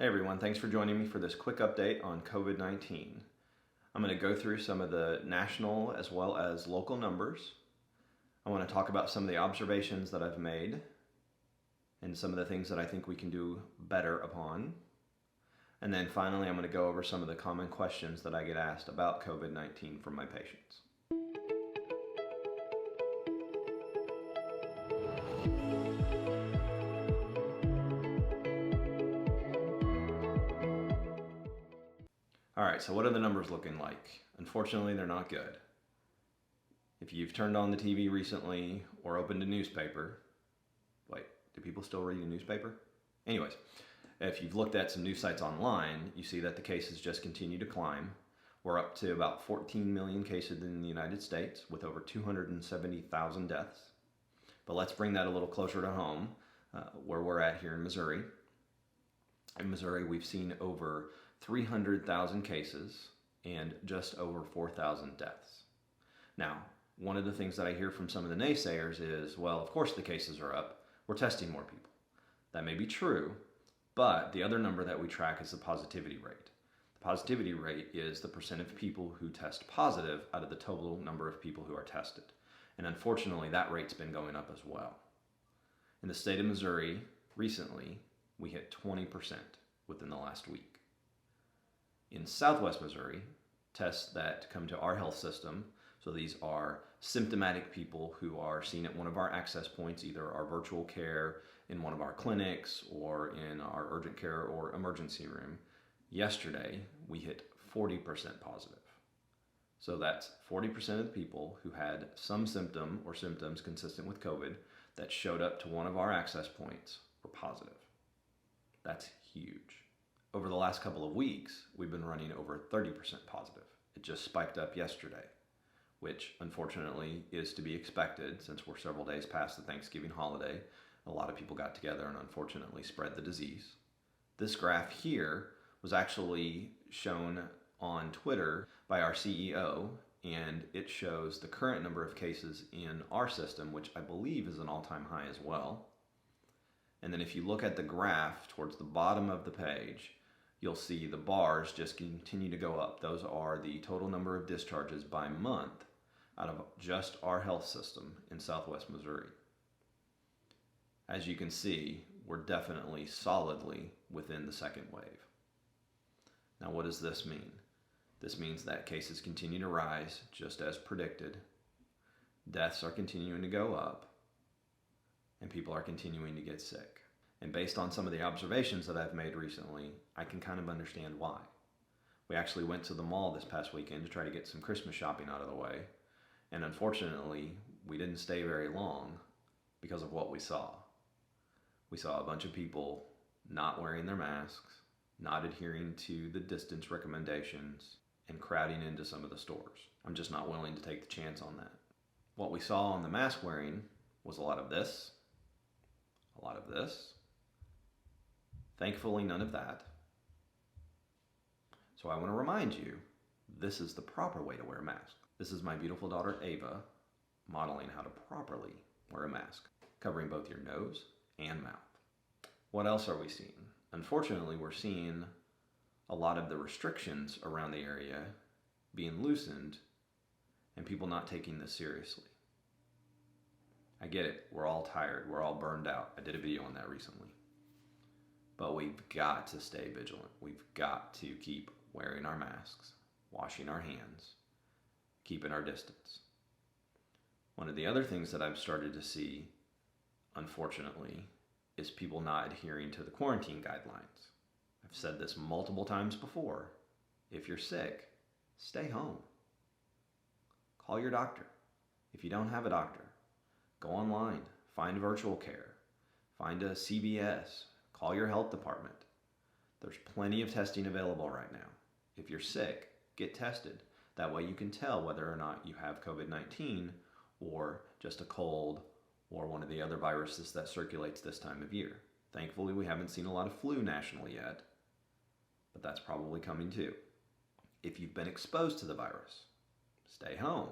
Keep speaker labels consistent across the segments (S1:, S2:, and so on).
S1: Hey everyone, thanks for joining me for this quick update on COVID-19. I'm going to go through some of the national as well as local numbers. I want to talk about some of the observations that I've made and some of the things that I think we can do better upon. And then finally, I'm going to go over some of the common questions that I get asked about COVID-19 from my patients. All right, so what are the numbers looking like? Unfortunately, they're not good. If you've turned on the TV recently or opened a newspaper, wait, do people still read a newspaper? Anyways, if you've looked at some news sites online, you see that the cases just continue to climb. We're up to about 14 million cases in the United States with over 270,000 deaths. But let's bring that a little closer to home, where we're at here in Missouri. In Missouri, we've seen over 300,000 cases and just over 4,000 deaths. Now, one of the things that I hear from some of the naysayers is, well, of course the cases are up. We're testing more people. That may be true, but the other number that we track is the positivity rate. The positivity rate is the percent of people who test positive out of the total number of people who are tested. And unfortunately, that rate's been going up as well. In the state of Missouri, recently, we hit 20% within the last week. In Southwest Missouri, tests that come to our health system, so these are symptomatic people who are seen at one of our access points, either our virtual care, in one of our clinics, or in our urgent care or emergency room. Yesterday, we hit 40% positive. So that's 40% of the people who had some symptom or symptoms consistent with COVID that showed up to one of our access points were positive. That's huge. Over the last couple of weeks, we've been running over 30% positive. It just spiked up yesterday, which unfortunately is to be expected since we're several days past the Thanksgiving holiday. A lot of people got together and unfortunately spread the disease. This graph here was actually shown on Twitter by our CEO, and it shows the current number of cases in our system, which I believe is an all-time high as well. And then if you look at the graph towards the bottom of the page, you'll see the bars just continue to go up. Those are the total number of discharges by month out of just our health system in Southwest Missouri. As you can see, we're definitely solidly within the second wave. Now, what does this mean? This means that cases continue to rise just as predicted. Deaths are continuing to go up, and people are continuing to get sick. And based on some of the observations that I've made recently, I can kind of understand why. We actually went to the mall this past weekend to try to get some Christmas shopping out of the way. And unfortunately, we didn't stay very long because of what we saw. We saw a bunch of people not wearing their masks, not adhering to the distance recommendations, and crowding into some of the stores. I'm just not willing to take the chance on that. What we saw on the mask wearing was a lot of this, a lot of this. Thankfully, none of that. So I want to remind you, this is the proper way to wear a mask. This is my beautiful daughter, Ava, modeling how to properly wear a mask, covering both your nose and mouth. What else are we seeing? Unfortunately, we're seeing a lot of the restrictions around the area being loosened and people not taking this seriously. I get it. We're all tired. We're all burned out. I did a video on that recently. But we've got to stay vigilant. We've got to keep wearing our masks, washing our hands, keeping our distance. One of the other things that I've started to see, unfortunately, is people not adhering to the quarantine guidelines. I've said this multiple times before. If you're sick, stay home. Call your doctor. If you don't have a doctor, go online, find virtual care, find a CVS, call your health department. There's plenty of testing available right now. If you're sick, get tested. That way you can tell whether or not you have COVID-19 or just a cold or one of the other viruses that circulates this time of year. Thankfully, we haven't seen a lot of flu nationally yet, but that's probably coming too. If you've been exposed to the virus, stay home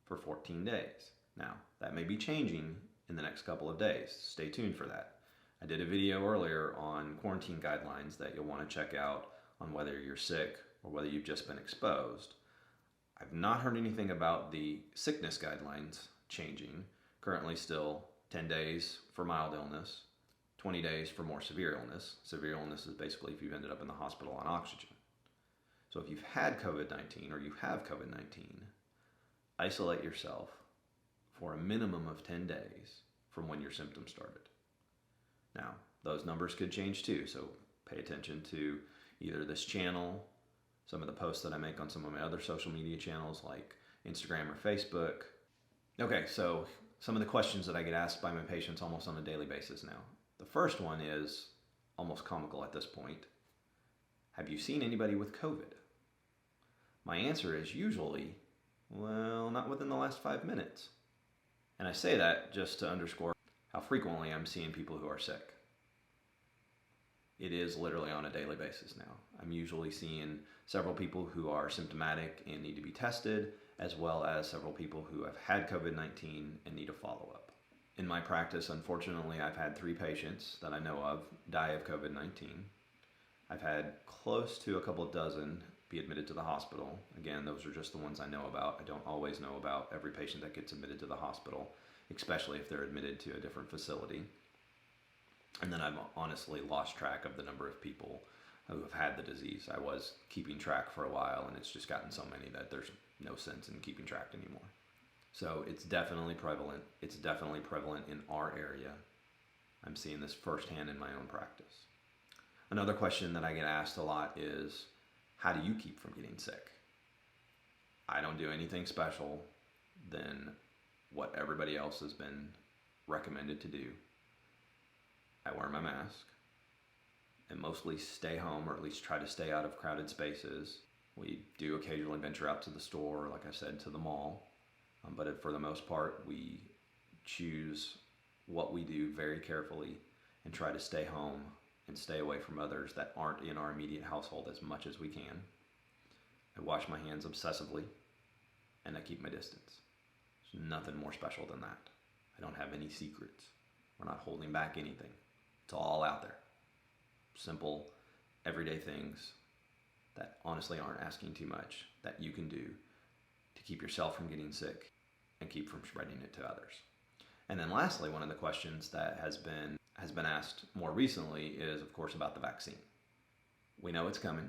S1: for 14 days. Now, that may be changing in the next couple of days. Stay tuned for that. I did a video earlier on quarantine guidelines that you'll want to check out on whether you're sick or whether you've just been exposed. I've not heard anything about the sickness guidelines changing. Currently still 10 days for mild illness, 20 days for more severe illness. Severe illness is basically if you've ended up in the hospital on oxygen. So if you've had COVID-19 or you have COVID-19, isolate yourself for a minimum of 10 days from when your symptoms started. Now, those numbers could change too, so pay attention to either this channel, some of the posts that I make on some of my other social media channels like Instagram or Facebook. Okay, so some of the questions that I get asked by my patients almost on a daily basis now. The first one is almost comical at this point. Have you seen anybody with COVID? My answer is usually, well, not within the last 5 minutes. And I say that just to underscore how frequently I'm seeing people who are sick. It is literally on a daily basis now. I'm usually seeing several people who are symptomatic and need to be tested, as well as several people who have had COVID-19 and need a follow-up. In my practice, unfortunately, I've had 3 patients that I know of die of COVID-19. I've had close to a couple of dozen be admitted to the hospital. Again, those are just the ones I know about. I don't always know about every patient that gets admitted to the hospital, especially if they're admitted to a different facility. And then I've honestly lost track of the number of people who have had the disease. I was keeping track for a while, and it's just gotten so many that there's no sense in keeping track anymore. So it's definitely prevalent. It's definitely prevalent in our area. I'm seeing this firsthand in my own practice. Another question that I get asked a lot is, how do you keep from getting sick? I don't do anything special than what everybody else has been recommended to do. I wear my mask and mostly stay home, or at least try to stay out of crowded spaces. We do occasionally venture out to the store, like I said, to the mall. But for the most part, we choose what we do very carefully and try to stay home and stay away from others that aren't in our immediate household as much as we can. I wash my hands obsessively, and I keep my distance. There's nothing more special than that. I don't have any secrets. We're not holding back anything. It's all out there. Simple, everyday things that honestly aren't asking too much that you can do to keep yourself from getting sick and keep from spreading it to others. And then lastly, one of the questions that has been asked more recently is, of course, about the vaccine. We know it's coming.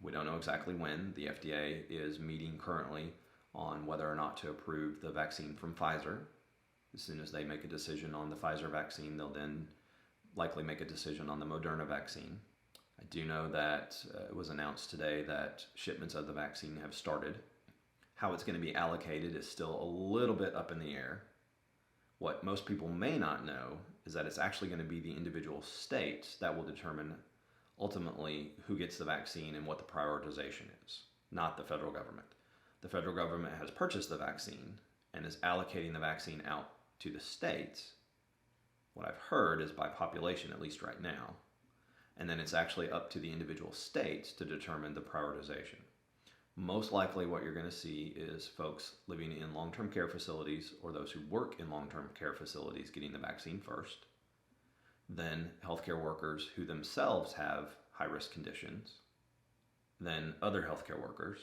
S1: We don't know exactly when. The FDA is meeting currently on whether or not to approve the vaccine from Pfizer. As soon as they make a decision on the Pfizer vaccine, they'll then likely make a decision on the Moderna vaccine. I do know that it was announced today that shipments of the vaccine have started. How it's going to be allocated is still a little bit up in the air. What most people may not know is that it's actually going to be the individual states that will determine ultimately who gets the vaccine and what the prioritization is, not the federal government. The federal government has purchased the vaccine and is allocating the vaccine out to the states. What I've heard is by population, at least right now. And then it's actually up to the individual states to determine the prioritization. Most likely what you're going to see is folks living in long-term care facilities or those who work in long-term care facilities getting the vaccine first. Then healthcare workers who themselves have high-risk conditions. Then other healthcare workers.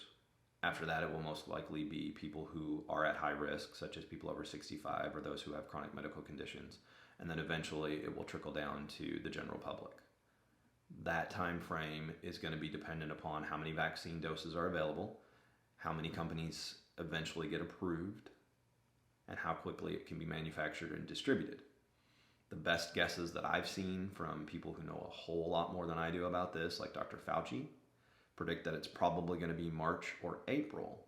S1: After that, it will most likely be people who are at high risk, such as people over 65 or those who have chronic medical conditions. And then eventually it will trickle down to the general public. That time frame is going to be dependent upon how many vaccine doses are available, how many companies eventually get approved, and how quickly it can be manufactured and distributed. The best guesses that I've seen from people who know a whole lot more than I do about this, like Dr. Fauci, predict that it's probably going to be March or April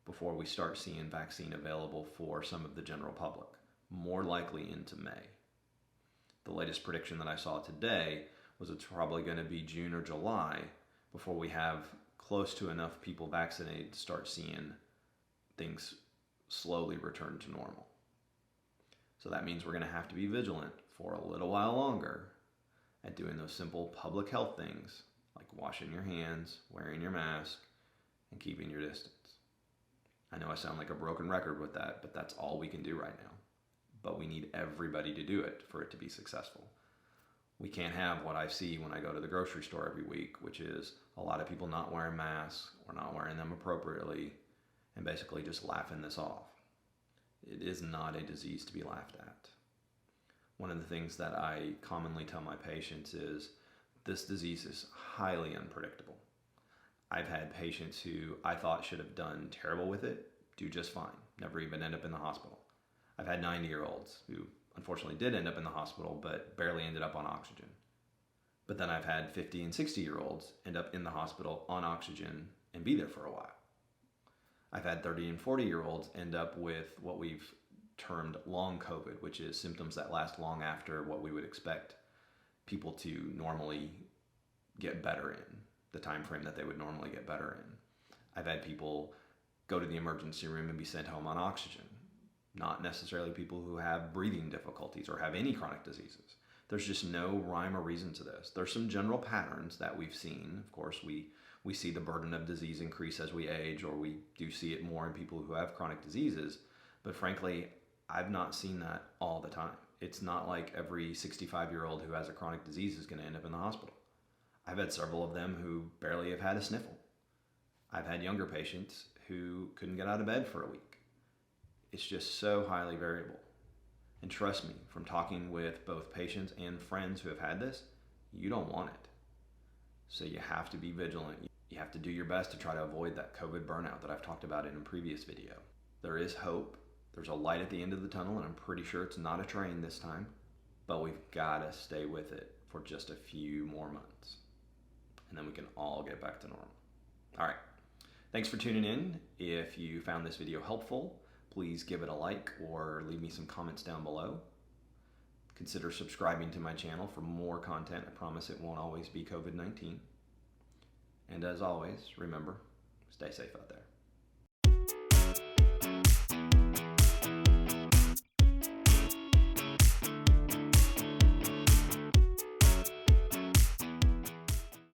S1: before we start seeing vaccine available for some of the general public, more likely into May. The latest prediction that I saw today was it's probably going to be June or July before we have close to enough people vaccinated to start seeing things slowly return to normal. So that means we're going to have to be vigilant for a little while longer at doing those simple public health things like washing your hands, wearing your mask, and keeping your distance. I know I sound like a broken record with that, but that's all we can do right now. But we need everybody to do it for it to be successful. We can't have what I see when I go to the grocery store every week, which is a lot of people not wearing masks or not wearing them appropriately and basically just laughing this off. It is not a disease to be laughed at. One of the things that I commonly tell my patients is this disease is highly unpredictable. I've had patients who I thought should have done terrible with it do just fine, never even end up in the hospital. I've had 90-year-olds who unfortunately did end up in the hospital but barely ended up on oxygen. But then I've had 50 and 60-year-olds end up in the hospital on oxygen and be there for a while. I've had 30 and 40-year-olds end up with what we've termed long COVID, which is symptoms that last long after what we would expect people to normally get better in, the time frame that they would normally get better in. I've had people go to the emergency room and be sent home on oxygen, not necessarily people who have breathing difficulties or have any chronic diseases. There's just no rhyme or reason to this. There's some general patterns that we've seen. Of course, we see the burden of disease increase as we age, or we do see it more in people who have chronic diseases. But frankly, I've not seen that all the time. It's not like every 65-year-old who has a chronic disease is going to end up in the hospital. I've had several of them who barely have had a sniffle. I've had younger patients who couldn't get out of bed for a week. It's just so highly variable. And trust me, from talking with both patients and friends who have had this, you don't want it. So you have to be vigilant. You have to do your best to try to avoid that COVID burnout that I've talked about in a previous video. There is hope. There's a light at the end of the tunnel, and I'm pretty sure it's not a train this time, but we've got to stay with it for just a few more months, and then we can all get back to normal. All right. Thanks for tuning in. If you found this video helpful, please give it a like or leave me some comments down below. Consider subscribing to my channel for more content. I promise it won't always be COVID-19. And as always, remember, stay safe out there.